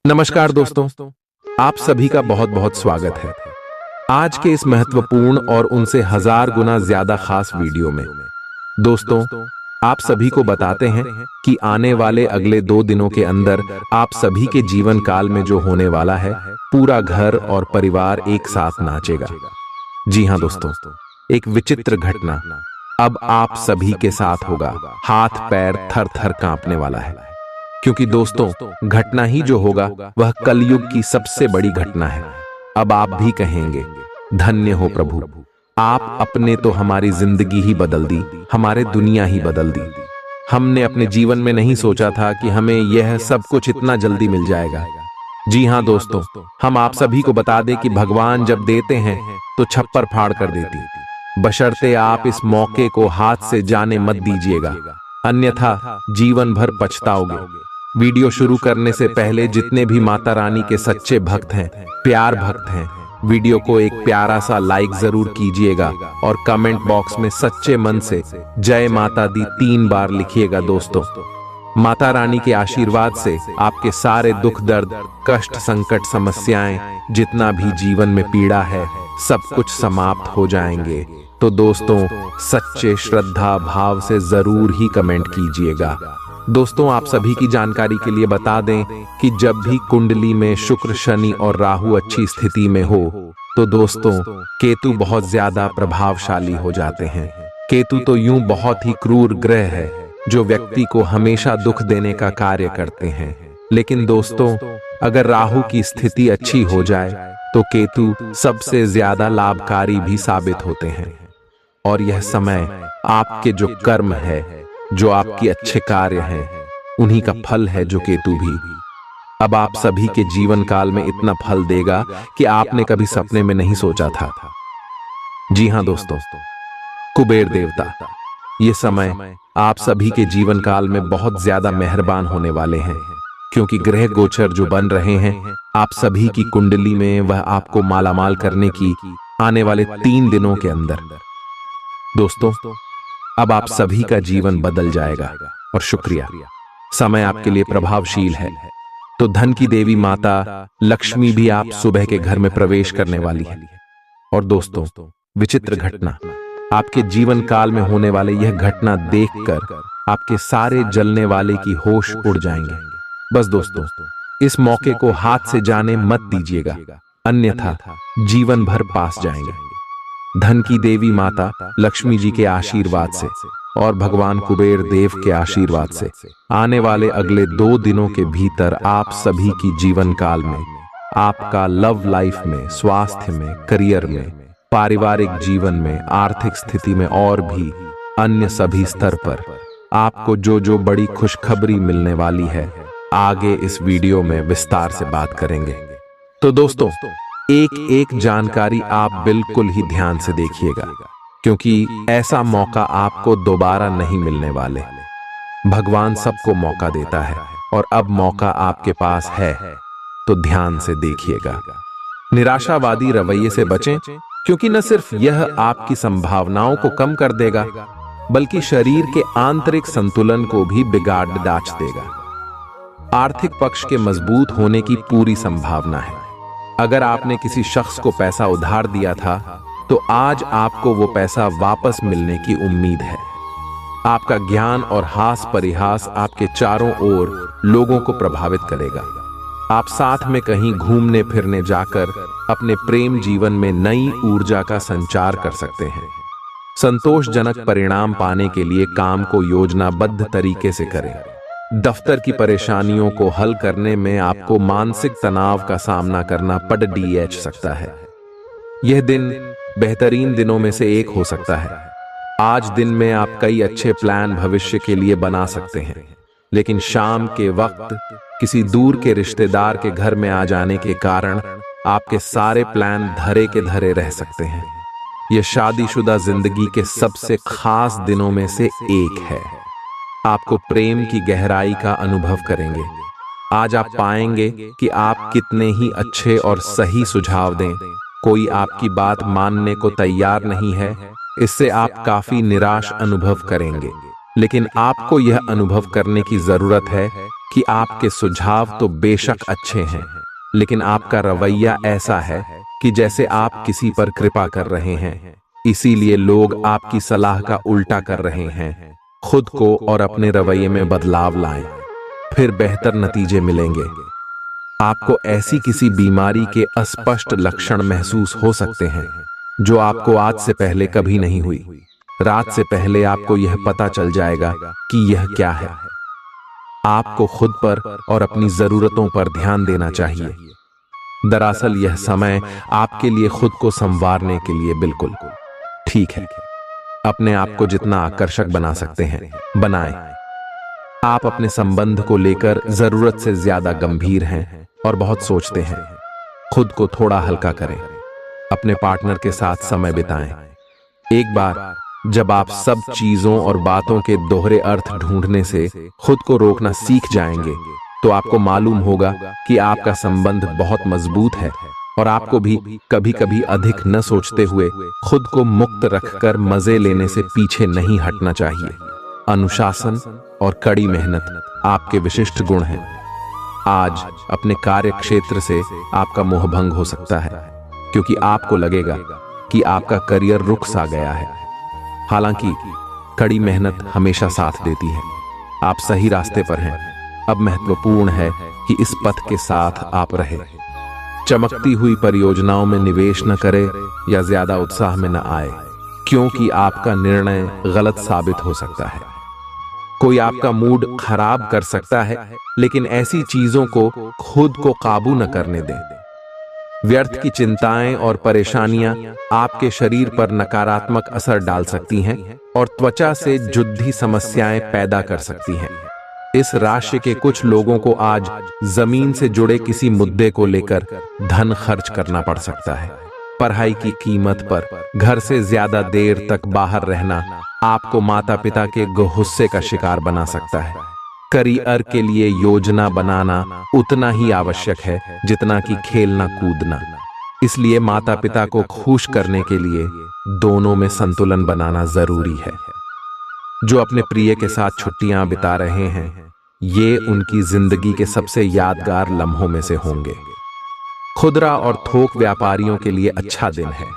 नमस्कार दोस्तों, आप सभी का बहुत बहुत स्वागत है आज के इस महत्वपूर्ण और उनसे हजार गुना ज्यादा खास वीडियो में। दोस्तों, आप सभी को बताते हैं कि आने वाले अगले 2 दिनों के अंदर आप सभी के जीवन काल में जो होने वाला है, पूरा घर और परिवार एक साथ नाचेगा। जी हाँ दोस्तों, एक विचित्र घटना अब आप सभी के साथ होगा। हाथ पैर थर थर कांपने वाला है, क्योंकि दोस्तों घटना ही जो होगा वह कलयुग की सबसे बड़ी घटना है। अब आप भी कहेंगे, धन्य हो प्रभु, आप अपने तो हमारी जिंदगी ही बदल दी, हमारे दुनिया ही बदल दी। हमने अपने जीवन में नहीं सोचा था कि हमें यह सब कुछ इतना जल्दी मिल जाएगा। जी हाँ दोस्तों, हम आप सभी को बता दें कि भगवान जब देते हैं तो छप्पर फाड़ कर देती, बशर्ते आप इस मौके को हाथ से जाने मत दीजिएगा, अन्यथा जीवन भर पछताओगे। वीडियो शुरू करने से पहले जितने भी माता रानी के सच्चे भक्त हैं, प्यार भक्त हैं, वीडियो को एक प्यारा सा लाइक जरूर कीजिएगा और कमेंट बॉक्स में सच्चे मन से जय माता दी 3 बार लिखिएगा। दोस्तों, माता रानी के आशीर्वाद से आपके सारे दुख दर्द कष्ट संकट समस्याएं जितना भी जीवन में पीड़ा है सब कुछ समाप्त हो जाएंगे। तो दोस्तों, सच्चे श्रद्धा भाव से जरूर ही कमेंट कीजिएगा। दोस्तों, आप सभी की जानकारी के लिए बता दें कि जब भी कुंडली में शुक्र शनि और राहु अच्छी स्थिति में हो तो दोस्तों केतु बहुत ज्यादा प्रभावशाली हो जाते हैं। केतु तो यूं बहुत ही क्रूर ग्रह है जो व्यक्ति को हमेशा दुख देने का कार्य करते हैं। लेकिन दोस्तों, अगर राहु की स्थिति अच्छी हो जाए तो केतु सबसे ज्यादा लाभकारी भी साबित होते हैं। और यह समय आपके जो कर्म है, जो आपकी अच्छे कार्य हैं, उन्हीं का फल है जो केतु भी अब आप सभी के जीवन काल में इतना फल देगा कि आपने कभी सपने में नहीं सोचा था। जी हाँ दोस्तों, कुबेर देवता ये समय आप सभी के जीवन काल में बहुत ज्यादा मेहरबान होने वाले हैं, क्योंकि ग्रह गोचर जो बन रहे हैं आप सभी की कुंडली में, वह आपको मालामाल करने की आने वाले 3 दिनों के अंदर। दोस्तों, अब आप सभी का जीवन बदल जाएगा और शुक्रिया, समय आपके लिए प्रभावशील है। तो धन की देवी माता लक्ष्मी भी आप सुबह के घर में प्रवेश करने वाली है। और दोस्तों, विचित्र घटना आपके जीवन काल में होने वाले यह घटना देखकर आपके सारे जलने वाले की होश उड़ जाएंगे। बस दोस्तों, इस मौके को हाथ से जाने मत दीजिएगा, अन्यथा जीवन भर पास जाएंगे। धन की देवी माता लक्ष्मी जी के आशीर्वाद से और भगवान कुबेर देव के आशीर्वाद से आने वाले अगले 2 दिनों के भीतर आप सभी की जीवन काल में, आपका लव लाइफ में, स्वास्थ्य में, करियर में, पारिवारिक जीवन में, आर्थिक स्थिति में और भी अन्य सभी स्तर पर आपको जो जो बड़ी खुशखबरी मिलने वाली है, आगे इस वीडियो में विस्तार से बात करेंगे। तो दोस्तों, एक एक जानकारी आप बिल्कुल ही ध्यान से देखिएगा, क्योंकि ऐसा मौका आपको दोबारा नहीं मिलने वाले। भगवान सबको मौका देता है और अब मौका आपके पास है, तो ध्यान से देखिएगा। निराशावादी रवैये से बचें, क्योंकि न सिर्फ यह आपकी संभावनाओं को कम कर देगा, बल्कि शरीर के आंतरिक संतुलन को भी बिगाड़ डाच देगा। आर्थिक पक्ष के मजबूत होने की पूरी संभावना है। अगर आपने किसी शख्स को पैसा उधार दिया था तो आज आपको वो पैसा वापस मिलने की उम्मीद है। आपका ज्ञान और हास परिहास आपके चारों ओर लोगों को प्रभावित करेगा। आप साथ में कहीं घूमने फिरने जाकर अपने प्रेम जीवन में नई ऊर्जा का संचार कर सकते हैं। संतोषजनक परिणाम पाने के लिए काम को योजनाबद्ध तरीके से करें। दफ्तर की परेशानियों को हल करने में आपको मानसिक तनाव का सामना करना पड़ सकता है। यह दिन बेहतरीन दिनों में से एक हो सकता है। आज दिन में आप कई अच्छे प्लान भविष्य के लिए बना सकते हैं, लेकिन शाम के वक्त किसी दूर के रिश्तेदार के घर में आ जाने के कारण आपके सारे प्लान धरे के धरे रह सकते हैं। यह शादीशुदा जिंदगी के सबसे खास दिनों में से एक है। आपको प्रेम की गहराई का अनुभव करेंगे। आज आप पाएंगे कि आप कितने ही अच्छे और सही सुझाव दें, कोई आपकी बात मानने को तैयार नहीं है। इससे आप काफी निराश अनुभव करेंगे, लेकिन आपको यह अनुभव करने की जरूरत है कि आपके सुझाव तो बेशक अच्छे हैं, लेकिन आपका रवैया ऐसा है कि जैसे आप किसी पर कृपा कर रहे हैं, इसीलिए लोग आपकी सलाह का उल्टा कर रहे हैं। खुद को और अपने रवैये में बदलाव लाएं, फिर बेहतर नतीजे मिलेंगे। आपको ऐसी किसी बीमारी के अस्पष्ट लक्षण महसूस हो सकते हैं जो आपको आज से पहले कभी नहीं हुई। रात से पहले आपको यह पता चल जाएगा कि यह क्या है। आपको खुद पर और अपनी जरूरतों पर ध्यान देना चाहिए। दरअसल यह समय आपके लिए खुद को संवारने के लिए बिल्कुल ठीक है। अपने आप को जितना आकर्षक बना सकते हैं बनाएं। आप अपने संबंध को लेकर जरूरत से ज्यादा गंभीर हैं और बहुत सोचते हैं। खुद को थोड़ा हल्का करें। अपने पार्टनर के साथ समय बिताएं। एक बार जब आप सब चीजों और बातों के दोहरे अर्थ ढूंढने से खुद को रोकना सीख जाएंगे, तो आपको मालूम होगा कि आपका संबंध बहुत मजबूत है और आपको भी कभी कभी अधिक न सोचते हुए खुद को मुक्त रखकर मजे लेने से पीछे नहीं हटना चाहिए। अनुशासन और कड़ी मेहनत आपके विशिष्ट गुण हैं। आज अपने कार्य क्षेत्र से आपका मोहभंग हो सकता है, क्योंकि आपको लगेगा कि आपका करियर रुक सा गया है। हालांकि कड़ी मेहनत हमेशा साथ देती है। आप सही रास्ते पर हैं। अब महत्वपूर्ण है कि इस पथ के साथ आप रहें। चमकती हुई परियोजनाओं में निवेश न करें या ज्यादा उत्साह में न आए, क्योंकि आपका निर्णय गलत साबित हो सकता है। कोई आपका मूड खराब कर सकता है, लेकिन ऐसी चीजों को खुद को काबू न करने दें। व्यर्थ की चिंताएं और परेशानियां आपके शरीर पर नकारात्मक असर डाल सकती हैं और त्वचा से जुद्धी समस्याएं पैदा कर सकती हैं। इस राशि के कुछ लोगों को आज जमीन से जुड़े किसी मुद्दे को लेकर धन खर्च करना पड़ सकता है। पढ़ाई की कीमत पर घर से ज्यादा देर तक बाहर रहना आपको माता पिता के गुस्से का शिकार बना सकता है। करियर के लिए योजना बनाना उतना ही आवश्यक है जितना कि खेलना कूदना। इसलिए माता पिता को खुश करने के लिए दोनों में संतुलन बनाना जरूरी है। जो अपने प्रिय के साथ छुट्टियां बिता रहे हैं, ये उनकी जिंदगी के सबसे यादगार लम्हों में से होंगे। खुदरा और थोक व्यापारियों के लिए अच्छा दिन है।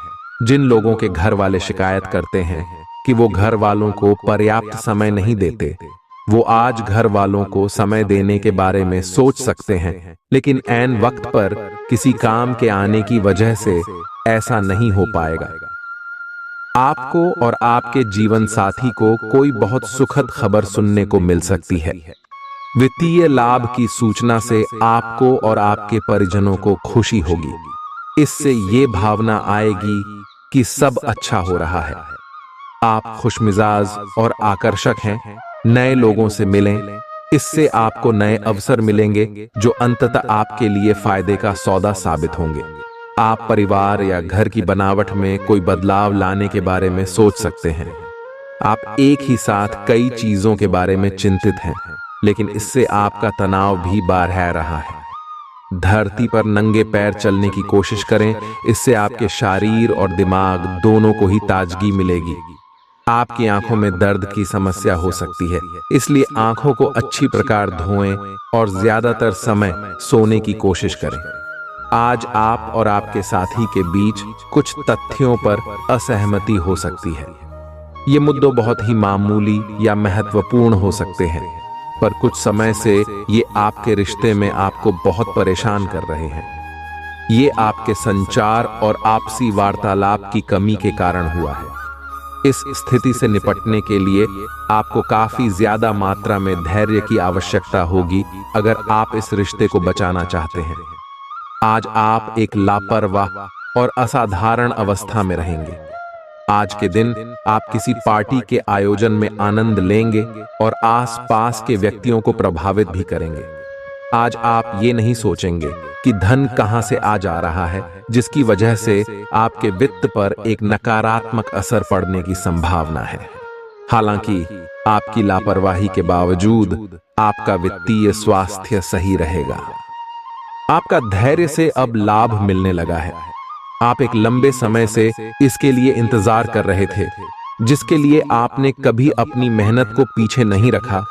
जिन लोगों के घर वाले शिकायत करते हैं कि वो घर वालों को पर्याप्त समय नहीं देते, वो आज घर वालों को समय देने के बारे में सोच सकते हैं, लेकिन ऐन वक्त पर किसी काम के आने की वजह से ऐसा नहीं हो पाएगा। आपको और आपके जीवन साथी को कोई बहुत सुखद खबर सुनने को मिल सकती है। वित्तीय लाभ की सूचना से आपको और आपके परिजनों को खुशी होगी। इससे ये भावना आएगी कि सब अच्छा हो रहा है। आप खुशमिजाज और आकर्षक हैं। नए लोगों से मिलें, इससे आपको नए अवसर मिलेंगे जो अंततः आपके लिए फायदे का सौदा साबित होंगे। आप परिवार या घर की बनावट में कोई बदलाव लाने के बारे में सोच सकते हैं। आप एक ही साथ कई चीजों के बारे में चिंतित हैं, लेकिन इससे आपका तनाव भी बढ़ रहा है। धरती पर नंगे पैर चलने की कोशिश करें, इससे आपके शरीर और दिमाग दोनों को ही ताजगी मिलेगी। आपकी आंखों में दर्द की समस्या हो सकती है, इसलिए आंखों को अच्छी प्रकार धोएं और ज्यादातर समय सोने की कोशिश करें। आज आप और आपके साथी के बीच कुछ तथ्यों पर असहमति हो सकती है। ये मुद्दे बहुत ही मामूली या महत्वपूर्ण हो सकते हैं, पर कुछ समय से ये आपके रिश्ते में आपको बहुत परेशान कर रहे हैं। ये आपके संचार और आपसी वार्तालाप की कमी के कारण हुआ है। इस स्थिति से निपटने के लिए आपको काफी ज्यादा मात्रा में धैर्य की आवश्यकता होगी अगर आप इस रिश्ते को बचाना चाहते हैं। आज आप एक लापरवाह और असाधारण अवस्था में रहेंगे। आज के दिन आप किसी पार्टी के आयोजन में आनंद लेंगे और आसपास के व्यक्तियों को प्रभावित भी करेंगे। आज आप ये नहीं सोचेंगे कि धन कहां से आ जा रहा है, जिसकी वजह से आपके वित्त पर एक नकारात्मक असर पड़ने की संभावना है। हालांकि आपकी लापरवाही के बावजूद आपका वित्तीय स्वास्थ्य सही रहेगा। आपका धैर्य से अब लाभ मिलने लगा है। आप एक लंबे समय से इसके लिए इंतजार कर रहे थे, जिसके लिए आपने कभी अपनी मेहनत को पीछे नहीं रखा।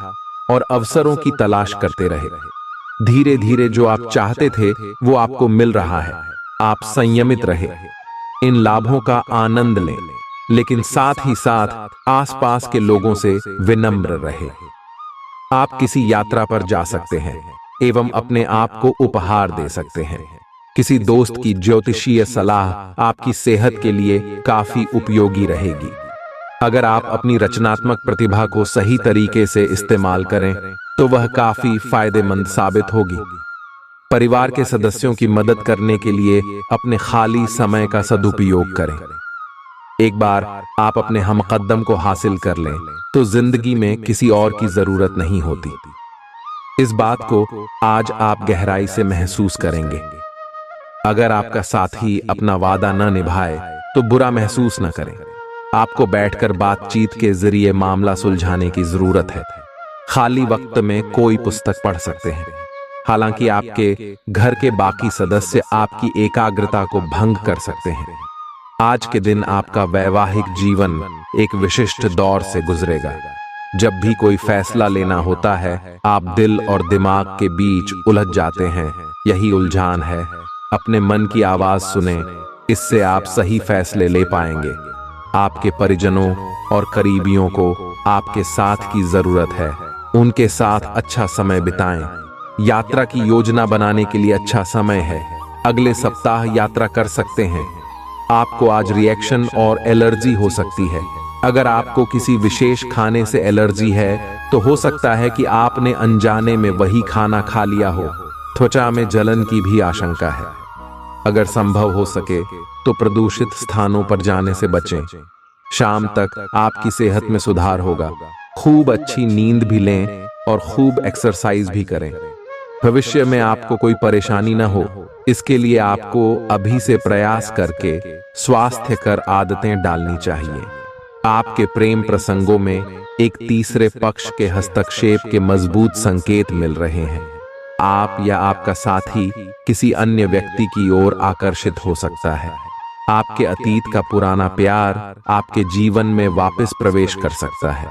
और अवसरों की तलाश करते रहे। धीरे धीरे जो आप चाहते थे वो आपको मिल रहा है। आप संयमित रहे, इन लाभों का आनंद लें, लेकिन साथ ही साथ आसपास के लोगों से विनम्र रहे। आप किसी यात्रा पर जा सकते हैं एवं अपने आप को उपहार दे सकते हैं। किसी दोस्त की ज्योतिषीय सलाह आपकी सेहत के लिए काफी उपयोगी रहेगी। अगर आप अपनी रचनात्मक प्रतिभा को सही तरीके से इस्तेमाल करें तो वह काफी फायदेमंद साबित होगी। परिवार के सदस्यों की मदद करने के लिए अपने खाली समय का सदुपयोग करें। एक बार आप अपने हमकदम को हासिल कर लें तो जिंदगी में किसी और की जरूरत नहीं होती। इस बात को आज आप गहराई से महसूस करेंगे। अगर आपका साथी अपना वादा न निभाए तो बुरा महसूस न करें। आपको बैठकर बातचीत के जरिए मामला सुलझाने की जरूरत है। खाली वक्त में कोई पुस्तक पढ़ सकते हैं। हालांकि आपके घर के बाकी सदस्य आपकी एकाग्रता को भंग कर सकते हैं। आज के दिन आपका वैवाहिक जीवन एक विशिष्ट दौर से गुजरेगा। जब भी कोई फैसला लेना होता है, आप दिल और दिमाग के बीच उलझ जाते हैं। यही उलझान है। अपने मन की आवाज सुने, इससे आप सही फैसले ले पाएंगे। आपके परिजनों और करीबियों को आपके साथ की जरूरत है। उनके साथ अच्छा समय बिताएं। यात्रा की योजना बनाने के लिए अच्छा समय है। अगले सप्ताह यात्रा कर सकते हैं। आपको आज रिएक्शन और एलर्जी हो सकती है। अगर आपको किसी विशेष खाने से एलर्जी है तो हो सकता है कि आपने अनजाने में वही खाना खा लिया हो। त्वचा में जलन की भी आशंका है। अगर संभव हो सके तो प्रदूषित स्थानों पर जाने से बचें। शाम तक आपकी सेहत में सुधार होगा। खूब अच्छी नींद भी लें और खूब एक्सरसाइज भी करें। भविष्य में आपको कोई परेशानी न हो, इसके लिए आपको अभी से प्रयास करके स्वास्थ्यकर आदतें डालनी चाहिए। आपके प्रेम प्रसंगों में एक तीसरे पक्ष के हस्तक्षेप के मजबूत संकेत मिल रहे हैं। आप या आपका साथी किसी अन्य व्यक्ति की ओर आकर्षित हो सकता है। आपके अतीत का पुराना प्यार आपके जीवन में वापस प्रवेश कर सकता है।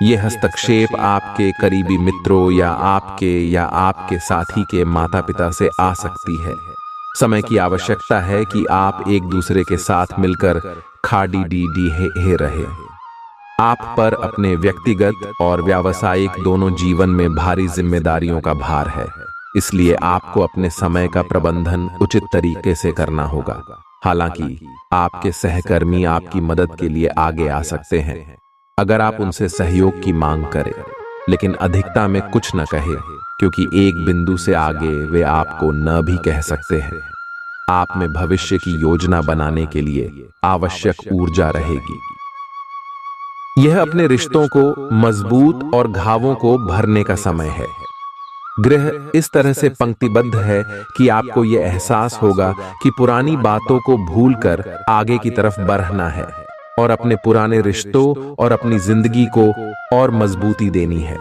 यह हस्तक्षेप आपके करीबी मित्रों या आपके साथी के माता पिता से आ सकती है। समय की आवश्यकता है कि आप एक दूसरे के साथ मिलकर खाड़ी रहे। आप पर अपने व्यक्तिगत और व्यावसायिक दोनों जीवन में भारी जिम्मेदारियों का भार है। इसलिए आपको अपने समय का प्रबंधन उचित तरीके से करना होगा। हालांकि आपके सहकर्मी आपकी मदद के लिए आगे आ सकते हैं अगर आप उनसे सहयोग की मांग करें, लेकिन अधिकता में कुछ न कहे, क्योंकि एक बिंदु से आगे वे आपको न भी कह सकते हैं। आप में भविष्य की योजना बनाने के लिए आवश्यक ऊर्जा रहेगी। यह अपने रिश्तों को मजबूत और घावों को भरने का समय है। ग्रह इस तरह से पंक्तिबद्ध है कि आपको यह एहसास होगा कि पुरानी बातों को भूलकर आगे की तरफ बढ़ना है और अपने पुराने रिश्तों और अपनी जिंदगी को और मजबूती देनी है।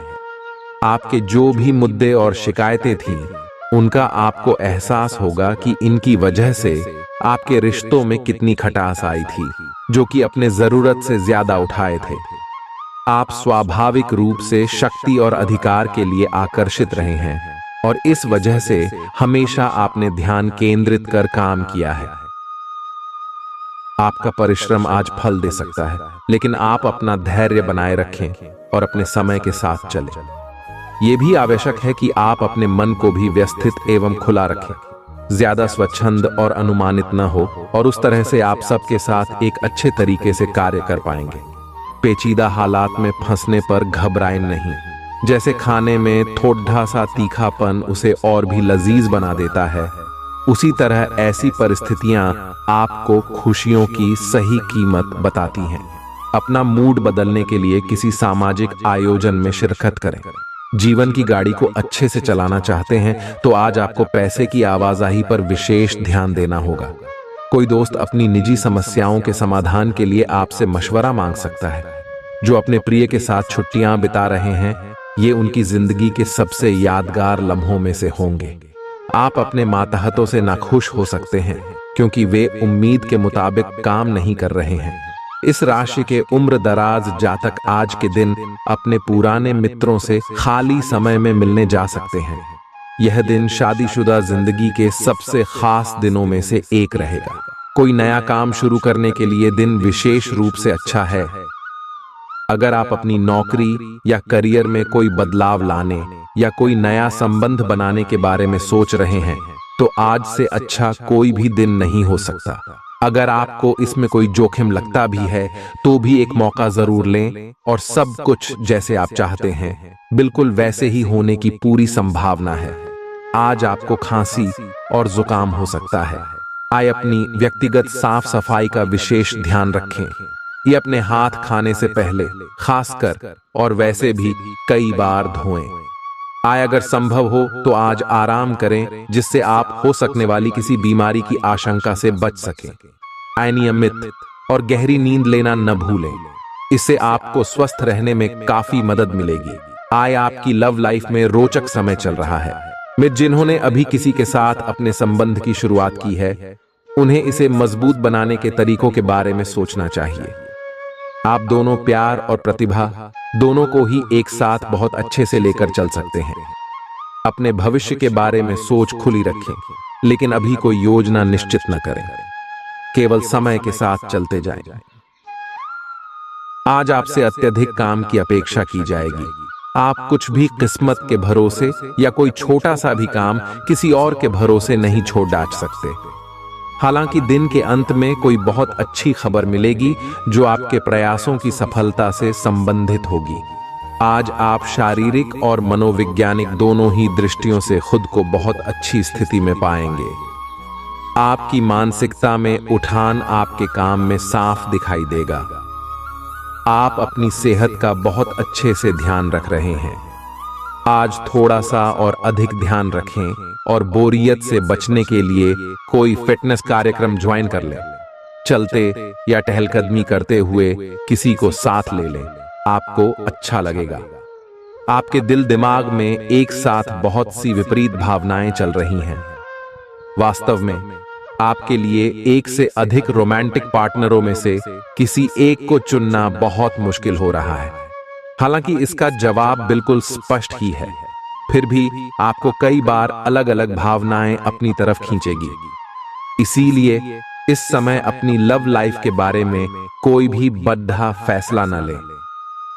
आपके जो भी मुद्दे और शिकायतें थीं, उनका आपको एहसास होगा कि इनकी वजह से आपके रिश्तों में कितनी खटास आई थी, जो कि अपने जरूरत से ज्यादा उठाए थे। आप स्वाभाविक रूप से शक्ति और अधिकार के लिए आकर्षित रहे हैं और इस वजह से हमेशा आपने ध्यान केंद्रित कर काम किया है। आपका परिश्रम आज फल दे सकता है, लेकिन आप अपना धैर्य बनाए रखें और अपने समय के साथ चलें। यह भी आवश्यक है कि आप अपने मन को भी व्यवस्थित एवं खुला रखें। ज्यादा स्वच्छंद और अनुमानित न हो और उस तरह से आप सबके साथ एक अच्छे तरीके से कार्य कर पाएंगे। पेचीदा हालात में फंसने पर घबराएं नहीं। जैसे खाने में थोड़ा सा तीखापन उसे और भी लजीज बना देता है, उसी तरह ऐसी परिस्थितियां आपको खुशियों की सही कीमत बताती हैं। अपना मूड बदलने के लिए किसी सामाजिक आयोजन में शिरकत करें। जीवन की गाड़ी को अच्छे से चलाना चाहते हैं तो आज आपको पैसे की आवाजाही पर विशेष ध्यान देना होगा। कोई दोस्त अपनी निजी समस्याओं के समाधान के लिए आपसे मशवरा मांग सकता है। जो अपने प्रिय के साथ छुट्टियां बिता रहे हैं, ये उनकी जिंदगी के सबसे यादगार लम्हों में से होंगे। आप अपने मातहतों से नाखुश हो सकते हैं क्योंकि वे उम्मीद के मुताबिक काम नहीं कर रहे हैं। इस राशि के उम्र दराज जातक आज के दिन अपने पुराने मित्रों से खाली समय में मिलने जा सकते हैं। यह दिन शादीशुदा जिंदगी के सबसे खास दिनों में से एक रहेगा। कोई नया काम शुरू करने के लिए दिन विशेष रूप से अच्छा है। अगर आप अपनी नौकरी या करियर में कोई बदलाव लाने या कोई नया संबंध बनाने के बारे में सोच रहे हैं तो आज से अच्छा कोई भी दिन नहीं हो सकता। अगर आपको इसमें कोई जोखिम लगता भी है तो भी एक मौका जरूर लें और सब कुछ जैसे आप चाहते हैं बिल्कुल वैसे ही होने की पूरी संभावना है। आज आपको खांसी और जुकाम हो सकता है। आए अपनी व्यक्तिगत साफ सफाई का विशेष ध्यान रखें। ये अपने हाथ खाने से पहले खासकर और वैसे भी कई बार धोएं। आय अगर संभव हो तो आज आराम करें जिससे आप हो सकने वाली किसी बीमारी की आशंका से बच सकें। आय नियमित और गहरी नींद लेना न भूलें, इससे आपको स्वस्थ रहने में काफी मदद मिलेगी। आय आपकी लव लाइफ में रोचक समय चल रहा है। मित्र जिन्होंने अभी किसी के साथ अपने संबंध की शुरुआत की है उन्हें इसे मजबूत बनाने के तरीकों के बारे में सोचना चाहिए। आप दोनों प्यार और प्रतिभा दोनों को ही एक साथ बहुत अच्छे से लेकर चल सकते हैं। अपने भविष्य के बारे में सोच खुली रखें, लेकिन अभी कोई योजना निश्चित न करें, केवल समय के साथ चलते जाएं। आज आपसे अत्यधिक काम की अपेक्षा की जाएगी। आप कुछ भी किस्मत के भरोसे या कोई छोटा सा भी काम किसी और के भरोसे नहीं छोड़ डाल सकते। हालांकि दिन के अंत में कोई बहुत अच्छी खबर मिलेगी जो आपके प्रयासों की सफलता से संबंधित होगी। आज आप शारीरिक और मनोवैज्ञानिक दोनों ही दृष्टियों से खुद को बहुत अच्छी स्थिति में पाएंगे। आपकी मानसिकता में उठान आपके काम में साफ दिखाई देगा। आप अपनी सेहत का बहुत अच्छे से ध्यान रख रहे हैं। आज थोड़ा सा और अधिक ध्यान रखें और बोरियत से बचने के लिए कोई फिटनेस कार्यक्रम ज्वाइन कर लें। चलते या टहलकदमी करते हुए किसी को साथ ले लें, आपको अच्छा लगेगा। आपके दिल दिमाग में एक साथ बहुत सी विपरीत भावनाएं चल रही हैं। वास्तव में आपके लिए एक से अधिक रोमांटिक पार्टनरों में से किसी एक को चुनना बहुत मुश्किल हो रहा है। हालांकि इसका जवाब बिल्कुल स्पष्ट ही है, फिर भी आपको कई बार अलग अलग भावनाएं अपनी तरफ खींचेगी। इसीलिए इस समय अपनी लव लाइफ के बारे में कोई भी बद्धा फैसला न लें।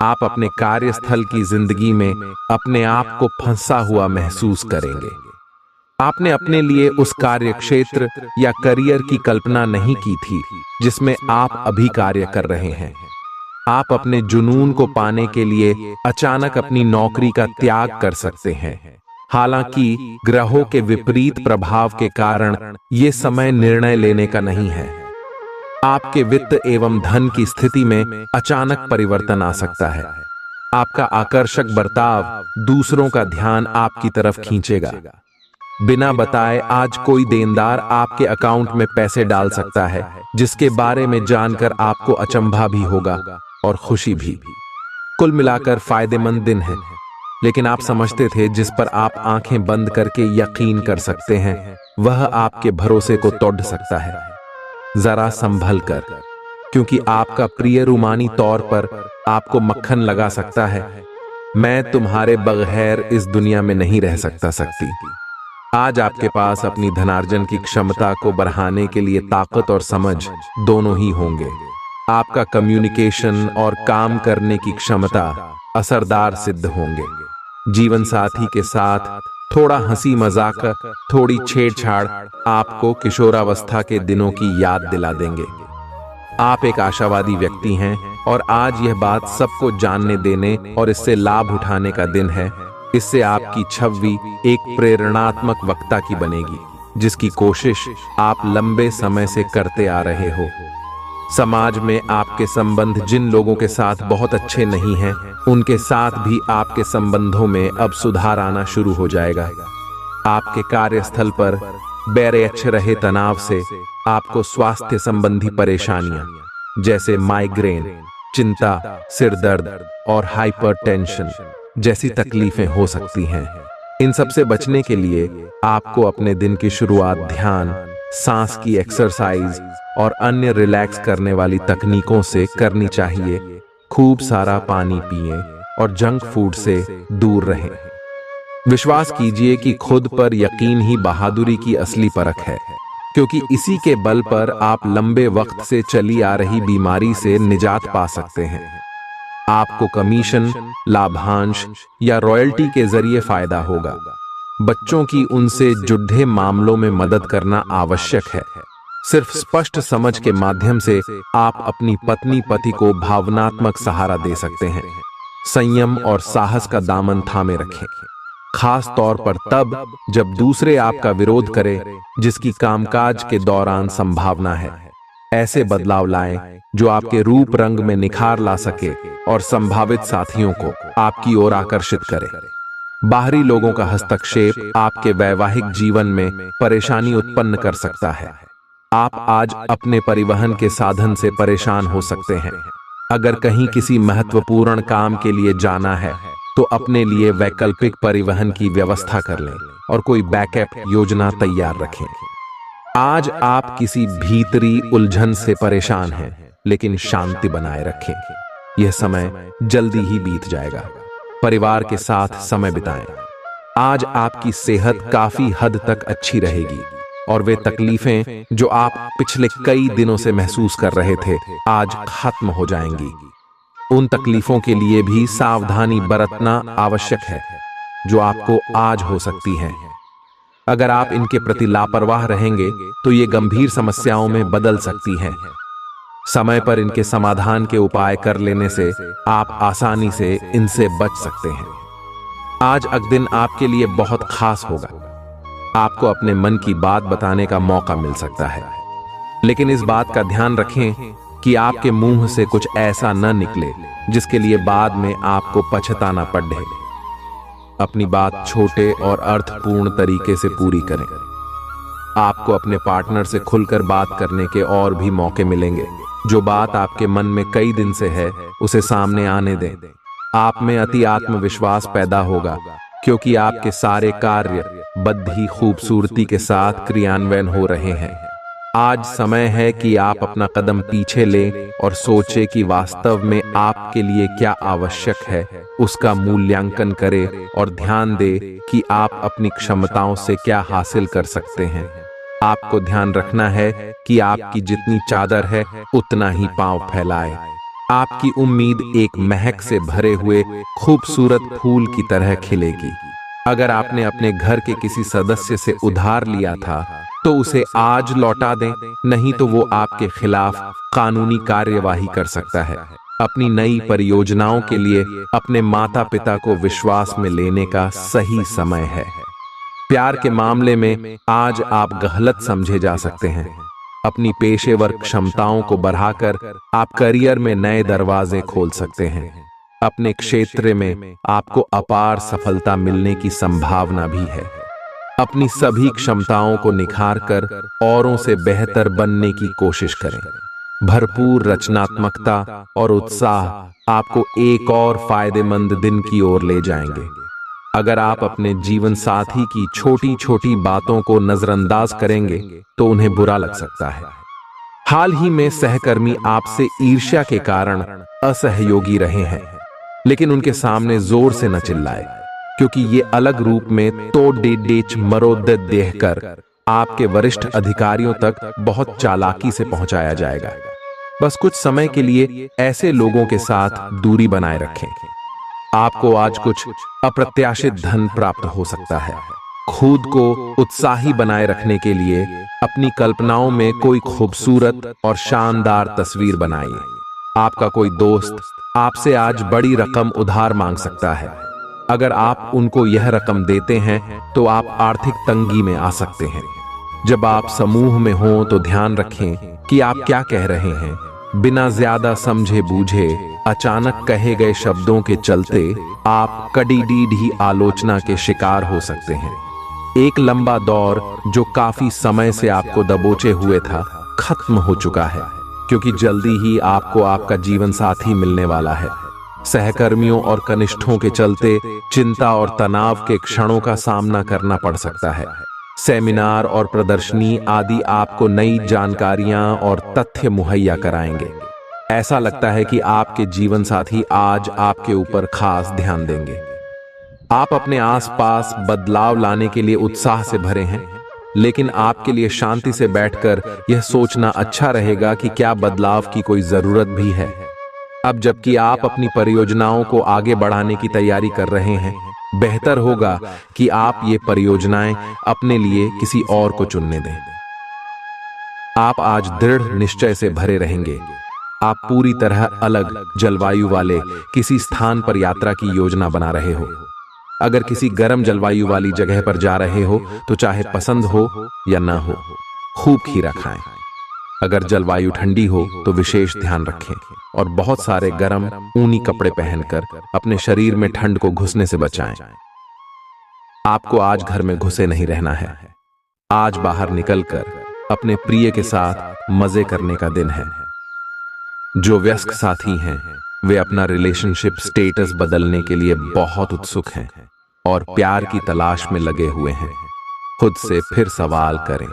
आप अपने कार्यस्थल की जिंदगी में अपने आप को फंसा हुआ महसूस करेंगे। आपने अपने लिए उस कार्य क्षेत्र या करियर की कल्पना नहीं की थी जिसमें आप अभी कार्य कर रहे हैं। आप अपने जुनून को पाने के लिए अचानक अपनी नौकरी का त्याग कर सकते हैं। हालांकि ग्रहों के विपरीत प्रभाव के कारण यह समय निर्णय लेने का नहीं है। आपके वित्त एवं धन की स्थिति में अचानक परिवर्तन आ सकता है। आपका आकर्षक बर्ताव दूसरों का ध्यान आपकी तरफ खींचेगा। बिना बताए आज कोई देनदार आपके अकाउंट में पैसे डाल सकता है जिसके बारे में जानकर आपको अचंभा भी होगा और खुशी भी। कुल मिलाकर फायदेमंद दिन है, लेकिन आप समझते थे जिस पर आप आंखें बंद करके यकीन कर सकते हैं वह आपके भरोसे को तोड़ सकता है। जरा संभल कर, क्योंकि आपका प्रिय रूमानी तौर पर आपको मक्खन लगा सकता है। मैं तुम्हारे बगैर इस दुनिया में नहीं रह सकती। आज आपके पास अपनी धनार्जन की क्षमता को बढ़ाने के लिए ताकत और समझ दोनों ही होंगे। आपका कम्युनिकेशन और काम करने की क्षमता असरदार सिद्ध होंगे। जीवन साथी के साथ थोड़ा हंसी मजाक, थोड़ी छेड़छाड़ आपको किशोरावस्था के दिनों की याद दिला देंगे। आप एक आशावादी व्यक्ति हैं और आज यह बात सबको जानने देने और इससे लाभ उठाने का दिन है। इससे आपकी छवि एक प्रेरणात्मक वक्ता की बनेगी जिसकी कोशिश आप लंबे समय से करते आ रहे हो। समाज में आपके संबंध जिन लोगों के साथ बहुत अच्छे नहीं हैं, उनके साथ भी आपके संबंधों में अब सुधार आना शुरू हो जाएगा। आपके कार्यस्थल पर बैरेच्छ रहे तनाव से आपको स्वास्थ्य संबंधी परेशानियां जैसे माइग्रेन, चिंता, सिर दर्द और हाइपरटेंशन जैसी तकलीफें हो सकती हैं। इन सब से बचने के लिए आपको अपने दिन की शुरुआत ध्यान, सांस की एक्सरसाइज और अन्य रिलैक्स करने वाली तकनीकों से करनी चाहिए। खूब सारा पानी पिएं और जंक फूड से दूर रहें। विश्वास कीजिए कि खुद पर यकीन ही बहादुरी की असली परख है, क्योंकि इसी के बल पर आप लंबे वक्त से चली आ रही बीमारी से निजात पा सकते हैं। आपको कमीशन, लाभांश या रॉयल्टी के जरिए फायदा होगा। बच्चों की उनसे जुड़े मामलों में मदद करना आवश्यक है। सिर्फ स्पष्ट समझ के माध्यम से आप अपनी पत्नी पति को भावनात्मक सहारा दे सकते हैं। संयम और साहस का दामन थामे रखें, खास तौर पर तब जब दूसरे आपका विरोध करें, जिसकी कामकाज के दौरान संभावना है। ऐसे बदलाव लाएं जो आपके रूप रंग में निखार ला सके और संभावित साथियों को आपकी ओर आकर्षित करे। बाहरी लोगों का हस्तक्षेप आपके वैवाहिक जीवन में परेशानी उत्पन्न कर सकता है। आप आज अपने परिवहन के साधन से परेशान हो सकते हैं। अगर कहीं किसी महत्वपूर्ण काम के लिए जाना है तो अपने लिए वैकल्पिक परिवहन की व्यवस्था कर लें और कोई बैकअप योजना तैयार रखें। आज आप किसी भीतरी उलझन से परेशान हैं, लेकिन शांति बनाए रखें। यह समय जल्दी ही बीत जाएगा। परिवार के साथ समय बिताएं। आज आपकी सेहत काफी हद तक अच्छी रहेगी और वे तकलीफें जो आप पिछले कई दिनों से महसूस कर रहे थे, आज खत्म हो जाएंगी। उन तकलीफों के लिए भी सावधानी बरतना आवश्यक है जो आपको आज हो सकती हैं। अगर आप इनके प्रति लापरवाह रहेंगे तो ये गंभीर समस्याओं में बदल सकती हैं। समय पर इनके समाधान के उपाय कर लेने से आप आसानी से इनसे बच सकते हैं। आज का दिन आपके लिए बहुत खास होगा। आपको अपने मन की बात बताने का मौका मिल सकता है, लेकिन इस बात का ध्यान रखें कि आपके मुंह से कुछ ऐसा न निकले जिसके लिए बाद में आपको पछताना पड़े। अपनी बात छोटे और अर्थपूर्ण तरीके से पूरी करें। आपको अपने पार्टनर से खुलकर बात करने के और भी मौके मिलेंगे। जो बात आपके मन में कई दिन से है, उसे सामने आने दें। आप में अति आत्मविश्वास पैदा होगा, क्योंकि आपके सारे कार्य बड़ी खूबसूरती के साथ क्रियान्वयन हो रहे हैं। आज समय है कि आप अपना कदम पीछे लें और सोचें कि वास्तव में आपके लिए क्या आवश्यक है, उसका मूल्यांकन करें और ध्यान दें कि आप अपनी क्षमताओं से क्या हासिल कर सकते हैं। आपको ध्यान रखना है कि आपकी जितनी चादर है उतना ही पांव फैलाएं। आपकी उम्मीद एक महक से भरे हुए खूबसूरत फूल की तरह खिलेगी। अगर आपने अपने घर के किसी सदस्य से उधार लिया था तो उसे आज लौटा दें, नहीं तो वो आपके खिलाफ कानूनी कार्यवाही कर सकता है। अपनी नई परियोजनाओं के लिए अपने माता पिता को विश्वास में लेने का सही समय है। प्यार के मामले में आज आप गलत समझे जा सकते हैं। अपनी पेशेवर क्षमताओं को बढ़ाकर आप करियर में नए दरवाजे खोल सकते हैं। अपने क्षेत्र में आपको अपार सफलता मिलने की संभावना भी है। अपनी सभी क्षमताओं को निखारकर औरों से बेहतर बनने की कोशिश करें। भरपूर रचनात्मकता और उत्साह आपको एक और फायदेमंद दिन की ओर ले जाएंगे। अगर आप अपने जीवन साथी की छोटी छोटी बातों को नजरअंदाज करेंगे तो उन्हें बुरा लग सकता है। हाल ही में सहकर्मी आपसे ईर्ष्या के कारण असहयोगी रहे हैं, लेकिन उनके सामने जोर से न चिल्लाए, क्योंकि ये अलग रूप में तो डेच मरोद देहकर आपके वरिष्ठ अधिकारियों तक बहुत चालाकी से पहुंचाया जाएगा। बस कुछ समय के लिए ऐसे लोगों के साथ दूरी बनाए रखें। आपको आज कुछ अप्रत्याशित धन प्राप्त हो सकता है। खुद को उत्साही बनाए रखने के लिए अपनी कल्पनाओं में कोई खूबसूरत और शानदार तस्वीर बनाइए। आपका कोई दोस्त आपसे आज बड़ी रकम उधार मांग सकता है। अगर आप उनको यह रकम देते हैं तो आप आर्थिक तंगी में आ सकते हैं। जब आप समूह में हों तो ध्यान रखें कि आप क्या कह रहे हैं। बिना ज्यादा समझे बूझे अचानक कहे गए शब्दों के चलते आप कड़ी आलोचना के शिकार हो सकते हैं। एक लंबा दौर जो काफी समय से आपको दबोचे हुए था, खत्म हो चुका है, क्योंकि जल्दी ही आपको आपका जीवन साथी मिलने वाला है। सहकर्मियों और कनिष्ठों के चलते चिंता और तनाव के क्षणों का सामना करना पड़ सकता है। सेमिनार और प्रदर्शनी आदि आपको नई जानकारियां और तथ्य मुहैया कराएंगे। ऐसा लगता है कि आपके जीवन साथी आज आपके ऊपर खास ध्यान देंगे। आप अपने आसपास बदलाव लाने के लिए उत्साह से भरे हैं, लेकिन आपके लिए शांति से बैठकर यह सोचना अच्छा रहेगा कि क्या बदलाव की कोई जरूरत भी है। अब जबकि आप अपनी परियोजनाओं को आगे बढ़ाने की तैयारी कर रहे हैं, बेहतर होगा कि आप ये परियोजनाएं अपने लिए किसी और को चुनने दें। आप आज दृढ़ निश्चय से भरे रहेंगे। आप पूरी तरह अलग जलवायु वाले किसी स्थान पर यात्रा की योजना बना रहे हो। अगर किसी गर्म जलवायु वाली जगह पर जा रहे हो तो चाहे पसंद हो या ना हो, खूब खीरा खाएं। अगर जलवायु ठंडी हो तो विशेष ध्यान रखें और बहुत सारे गर्म ऊनी कपड़े पहनकर अपने शरीर में ठंड को घुसने से बचाएं। आपको आज घर में घुसे नहीं रहना है। आज बाहर निकलकर अपने प्रिय के साथ मजे करने का दिन है। जो वयस्क साथी हैं, वे अपना रिलेशनशिप स्टेटस बदलने के लिए बहुत उत्सुक हैं और प्यार की तलाश में लगे हुए हैं। खुद से फिर सवाल करें,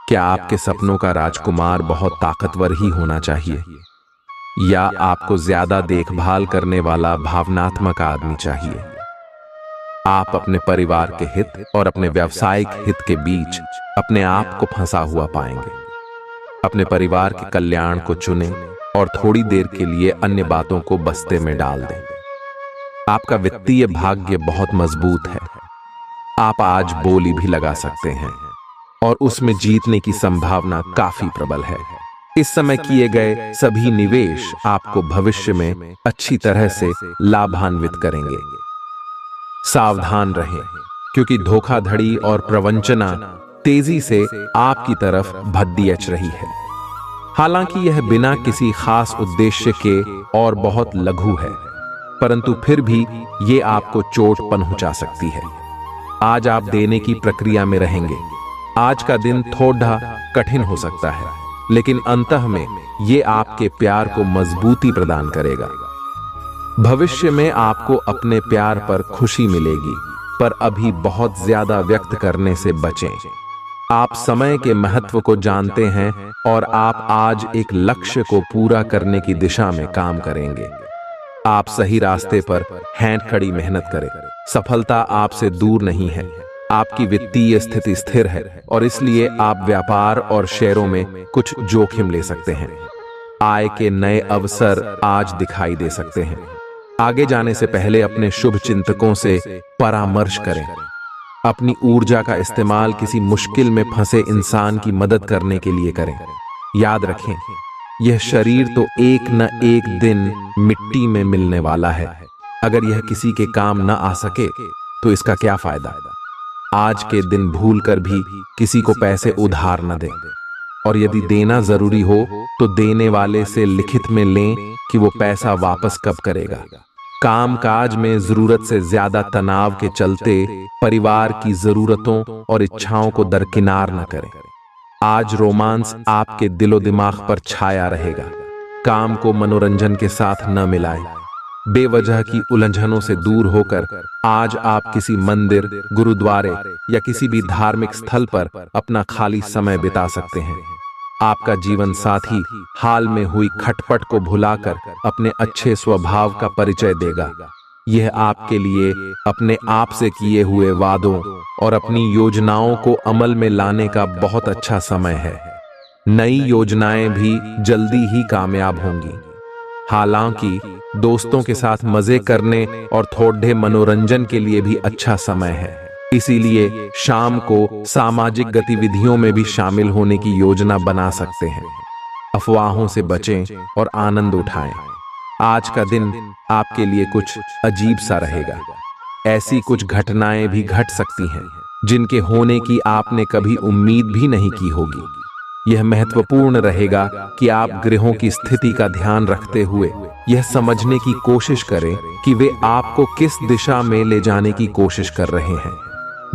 क्या आपके सपनों का राजकुमार बहुत ताकतवर ही होना चाहिए या आपको ज्यादा देखभाल करने वाला भावनात्मक आदमी चाहिए? आप अपने परिवार के हित और अपने व्यावसायिक हित के बीच अपने आप को फंसा हुआ पाएंगे। अपने परिवार के कल्याण को चुनें और थोड़ी देर के लिए अन्य बातों को बस्ते में डाल दें। आपका वित्तीय भाग्य बहुत मजबूत है। आप आज बोली भी लगा सकते हैं और उसमें जीतने की संभावना काफी प्रबल है। इस समय किए गए सभी निवेश आपको भविष्य में अच्छी तरह से लाभान्वित करेंगे। सावधान रहें, क्योंकि धोखाधड़ी और प्रवंचना तेजी से आपकी तरफ भद्दियच रही है। हालांकि यह बिना किसी खास उद्देश्य के और बहुत लघु है, परंतु फिर भी ये आपको चोट पहुंचा सकती है। आज आप देने की प्रक्रिया में रहेंगे। आज का दिन थोड़ा कठिन हो सकता है, लेकिन अंतः में ये आपके प्यार को मजबूती प्रदान करेगा। भविष्य में आपको अपने प्यार पर खुशी मिलेगी, पर अभी बहुत ज्यादा व्यक्त करने से बचें। आप समय के महत्व को जानते हैं और आप आज एक लक्ष्य को पूरा करने की दिशा में काम करेंगे। आप सही रास्ते पर हैंड खड़ी मेहनत करें। सफलता आपसे दूर नहीं है। आपकी वित्तीय स्थिति स्थिर है और इसलिए आप व्यापार और शेयरों में कुछ जोखिम ले सकते हैं। आय के नए अवसर आज दिखाई दे सकते हैं। आगे जाने से पहले अपने शुभ चिंतकों से परामर्श करें। अपनी ऊर्जा का इस्तेमाल किसी मुश्किल में फंसे इंसान की मदद करने के लिए करें। याद रखें, यह शरीर तो एक न एक दिन मिट्टी में मिलने वाला है। अगर यह किसी के काम न आ सके तो इसका क्या फायदा? आज के दिन भूलकर भी किसी को पैसे उधार न दें, और यदि देना जरूरी हो तो देने वाले से लिखित में लें कि वो पैसा वापस कब करेगा। कामकाज में जरूरत से ज्यादा तनाव के चलते परिवार की जरूरतों और इच्छाओं को दरकिनार न करें। आज रोमांस आपके दिलो दिमाग पर छाया रहेगा। काम को मनोरंजन के साथ न मिलाएं। बेवजह की उलझनों से दूर होकर आज आप किसी मंदिर, गुरुद्वारे या किसी भी धार्मिक स्थल पर अपना खाली समय बिता सकते हैं। आपका जीवन साथी हाल में हुई खटपट को भुलाकर अपने अच्छे स्वभाव का परिचय देगा। यह आपके लिए अपने आप से किए हुए वादों और अपनी योजनाओं को अमल में लाने का बहुत अच्छा समय है। नई योजनाएं भी जल्दी ही कामयाब होंगी। हालांकि दोस्तों के साथ मजे करने और थोड़े मनोरंजन के लिए भी अच्छा समय है। इसीलिए शाम को सामाजिक गतिविधियों में भी शामिल होने की योजना बना सकते हैं। अफवाहों से बचें और आनंद उठाएं। आज का दिन आपके लिए कुछ अजीब सा रहेगा। ऐसी कुछ घटनाएं भी घट सकती हैं जिनके होने की आपने कभी उम्मीद भी नहीं की होगी। यह महत्वपूर्ण रहेगा कि आप ग्रहों की स्थिति का ध्यान रखते हुए यह समझने की कोशिश करें कि वे आपको किस दिशा में ले जाने की कोशिश कर रहे हैं।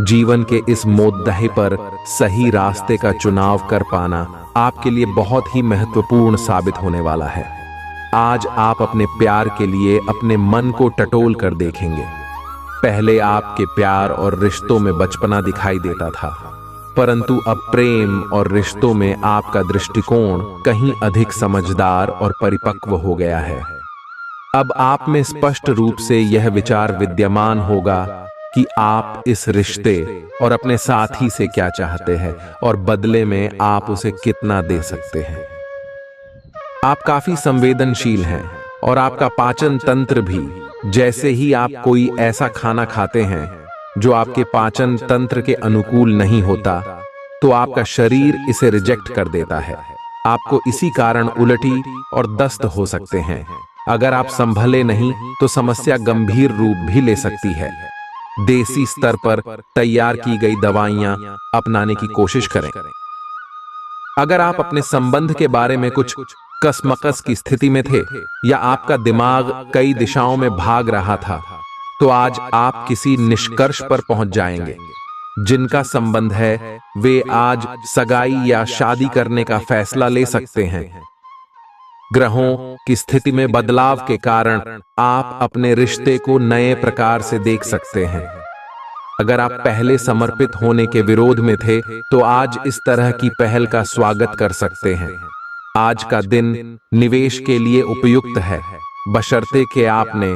जीवन के इस मोद्दे पर सही रास्ते का चुनाव कर पाना आपके लिए बहुत ही महत्वपूर्ण साबित होने वाला है। आज आप अपने प्यार के लिए अपने मन को टटोल कर देखेंगे। पहले आपके प्यार और रिश्तों में बचपना दिखाई देता था, परंतु अब प्रेम और रिश्तों में आपका दृष्टिकोण कहीं अधिक समझदार और परिपक्व हो गया है। अब आप में स्पष्ट रूप से यह विचार विद्यमान होगा कि आप इस रिश्ते और अपने साथी से क्या चाहते हैं और बदले में आप उसे कितना दे सकते हैं। आप काफी संवेदनशील हैं और आपका पाचन तंत्र भी। जैसे ही आप कोई ऐसा खाना खाते हैं जो आपके पाचन तंत्र के अनुकूल नहीं होता, तो आपका शरीर इसे रिजेक्ट कर देता है। आपको इसी कारण उल्टी और दस्त हो सकते हैं। अगर आप संभले नहीं तो समस्या गंभीर रूप भी ले सकती है। देसी स्तर पर तैयार की गई दवाइयां अपनाने की कोशिश करें। अगर आप अपने संबंध के बारे में कुछ कसमकस की स्थिति में थे या आपका दिमाग कई दिशाओं में भाग रहा था, तो आज आप किसी निष्कर्ष पर पहुंच जाएंगे। जिनका संबंध है वे आज सगाई या शादी करने का फैसला ले सकते हैं। ग्रहों की स्थिति में बदलाव के कारण आप अपने रिश्ते को नए प्रकार से देख सकते हैं। अगर आप पहले समर्पित होने के विरोध में थे, तो आज इस तरह की पहल का स्वागत कर सकते हैं। आज का दिन निवेश के लिए उपयुक्त है, बशर्ते कि आपने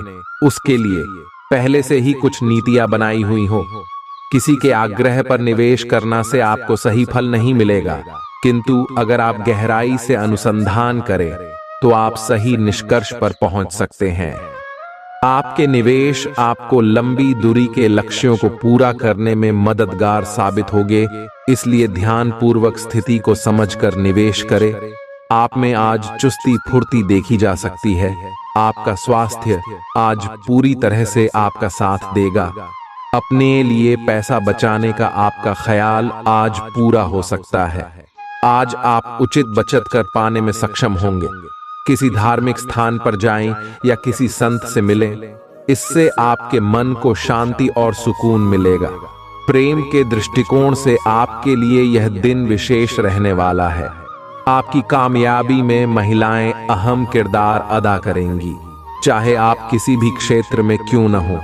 उसके लिए पहले से ही कुछ नीतियां बनाई हुई हो। किसी के आग्रह पर निवेश करना से आपको सही फल नहीं मिलेगा, किंतु अगर आप गहराई से अनुसंधान करें तो आप सही निष्कर्ष पर पहुंच सकते हैं। आपके निवेश आपको लंबी दूरी के लक्ष्यों को पूरा करने में मददगार साबित होंगे, इसलिए ध्यानपूर्वक स्थिति को समझकर निवेश करें। आप में आज चुस्ती फुर्ती देखी जा सकती है। आपका स्वास्थ्य आज पूरी तरह से आपका साथ देगा। अपने लिए पैसा बचाने का आपका ख्याल आज पूरा हो सकता है। आज आप उचित बचत कर पाने में सक्षम होंगे। किसी धार्मिक स्थान पर जाएं या किसी संत से मिलें, इससे आपके मन को शांति और सुकून मिलेगा। प्रेम के दृष्टिकोण से आपके लिए यह दिन विशेष रहने वाला है। आपकी कामयाबी में महिलाएं अहम किरदार अदा करेंगी, चाहे आप किसी भी क्षेत्र में क्यों न हो।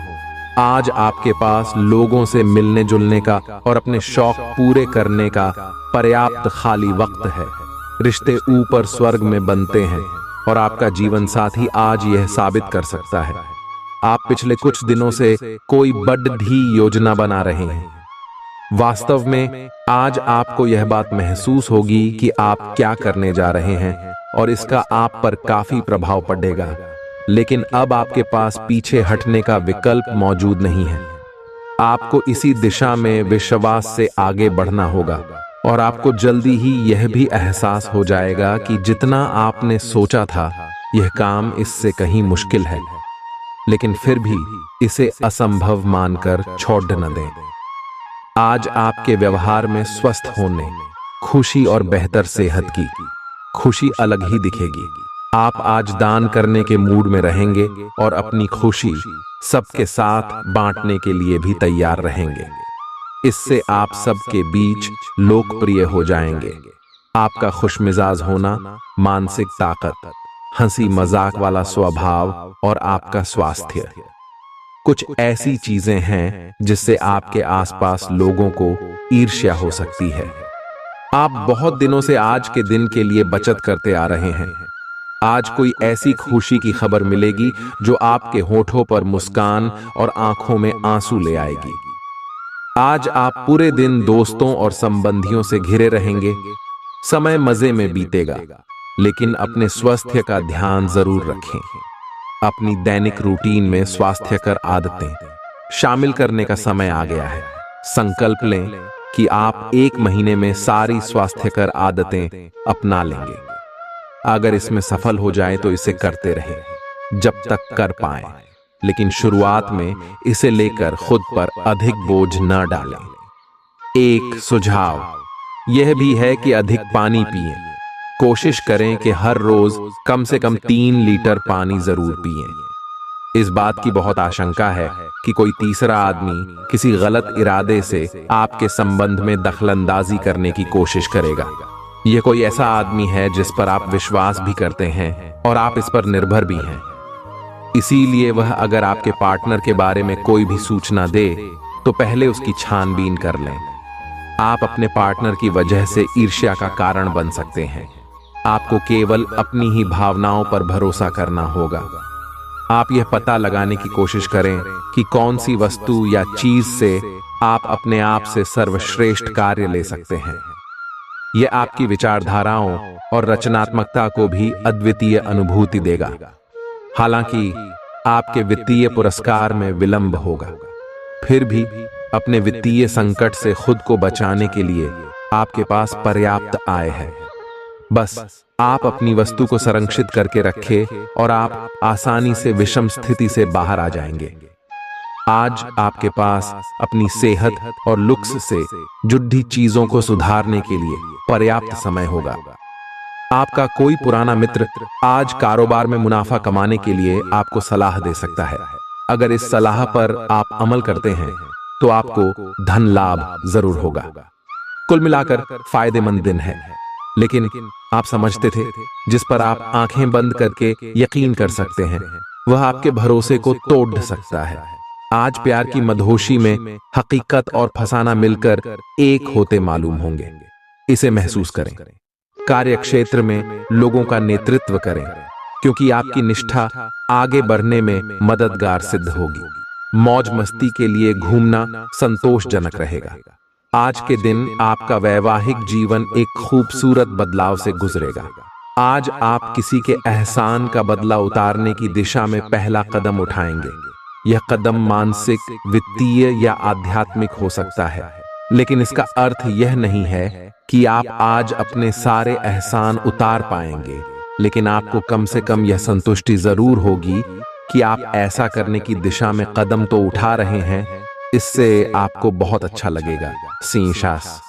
आज आपके पास लोगों से मिलने जुलने का और अपने शौक पूरे करने का पर्याप्त खाली वक्त है। रिश्ते ऊपर स्वर्ग में बनते हैं और आपका जीवन साथी आज यह साबित कर सकता है। आप पिछले कुछ दिनों से कोई बड़ी योजना बना रहे हैं। वास्तव में आज आपको यह बात महसूस होगी कि आप क्या करने जा रहे हैं और इसका आप पर काफी प्रभाव पड़ेगा, लेकिन अब आपके पास पीछे हटने का विकल्प मौजूद नहीं है। आपको इसी दिशा में विश्वास से आगे बढ़ना होगा और आपको जल्दी ही यह भी एहसास हो जाएगा कि जितना आपने सोचा था यह काम इससे कहीं मुश्किल है, लेकिन फिर भी इसे असंभव मानकर छोड़ न दें। आज आपके व्यवहार में स्वस्थ होने, खुशी और बेहतर सेहत की खुशी अलग ही दिखेगी। आप आज दान करने के मूड में रहेंगे और अपनी खुशी सबके साथ बांटने के लिए भी तैयार रहेंगे। इससे आप सबके बीच लोकप्रिय हो जाएंगे। आपका खुशमिजाज होना, मानसिक ताकत, हंसी मजाक वाला स्वभाव और आपका स्वास्थ्य कुछ ऐसी चीजें हैं जिससे आपके आसपास लोगों को ईर्ष्या हो सकती है। आप बहुत दिनों से आज के दिन के लिए बचत करते आ रहे हैं। आज कोई ऐसी खुशी की खबर मिलेगी जो आपके होठों पर मुस्कान और आंखों में आंसू ले आएगी। आज आप पूरे दिन दोस्तों और संबंधियों से घिरे रहेंगे। समय मजे में बीतेगा, लेकिन अपने स्वास्थ्य का ध्यान जरूर रखें। अपनी दैनिक रूटीन में स्वास्थ्यकर आदतें शामिल करने का समय आ गया है। संकल्प लें कि आप 1 महीने में सारी स्वास्थ्यकर आदतें अपना लेंगे। अगर इसमें सफल हो जाए तो इसे करते रहें जब तक कर पाएं, लेकिन शुरुआत में इसे लेकर खुद पर अधिक बोझ न डालें। एक सुझाव यह भी है कि अधिक पानी पिएं। कोशिश करें कि हर रोज कम से कम 3 लीटर पानी जरूर पिएं। इस बात की बहुत आशंका है कि कोई तीसरा आदमी किसी गलत इरादे से आपके संबंध में दखलंदाजी करने की कोशिश करेगा। यह कोई ऐसा आदमी है जिस पर आप विश्वास भी करते हैं और आप इस पर निर्भर भी हैं। इसीलिए वह अगर आपके पार्टनर के बारे में कोई भी सूचना दे तो पहले उसकी छानबीन कर लें। आप अपने पार्टनर की वजह से ईर्ष्या का कारण बन सकते हैं। आपको केवल अपनी ही भावनाओं पर भरोसा करना होगा। आप यह पता लगाने की कोशिश करें कि कौन सी वस्तु या चीज से आप अपने आप से सर्वश्रेष्ठ कार्य ले सकते हैं। यह आपकी विचारधाराओं और रचनात्मकता को भी अद्वितीय अनुभूति देगा। हालांकि आपके वित्तीय पुरस्कार में विलंब होगा, फिर भी अपने वित्तीय संकट से खुद को बचाने के लिए आपके पास पर्याप्त आय है। बस आप अपनी वस्तु को संरक्षित करके रखें और आप आसानी से विषम स्थिति से बाहर आ जाएंगे। आज आपके पास अपनी सेहत और लुक्स से जुड़ी चीजों को सुधारने के लिए पर्याप्त समय होगा। आपका कोई पुराना मित्र आज कारोबार में मुनाफा कमाने के लिए आपको सलाह दे सकता है। अगर इस सलाह पर आप अमल करते हैं तो आपको धन लाभ जरूर होगा। कुल मिलाकर फायदेमंद दिन है, लेकिन आप समझते थे जिस पर आप आंखें बंद करके यकीन कर सकते हैं वह आपके भरोसे को तोड़ सकता है। आज प्यार की मदहोशी में हकीकत और फसाना मिलकर एक होते मालूम होंगे। इसे महसूस करें। कार्य क्षेत्र में लोगों का नेतृत्व करें, क्योंकि आपकी निष्ठा आगे बढ़ने में मददगार सिद्ध होगी। मौज मस्ती के लिए घूमना संतोषजनक रहेगा। आज के दिन आपका वैवाहिक जीवन एक खूबसूरत बदलाव से गुजरेगा। आज आप किसी के एहसान का बदला उतारने की दिशा में पहला कदम उठाएंगे। यह कदम मानसिक, वित्तीय या आध्यात्मिक हो सकता है, लेकिन इसका अर्थ यह नहीं है कि आप आज अपने सारे एहसान उतार पाएंगे, लेकिन आपको कम से कम यह संतुष्टि जरूर होगी कि आप ऐसा करने की दिशा में कदम तो उठा रहे हैं। इससे आपको बहुत अच्छा लगेगा। सिंह शास।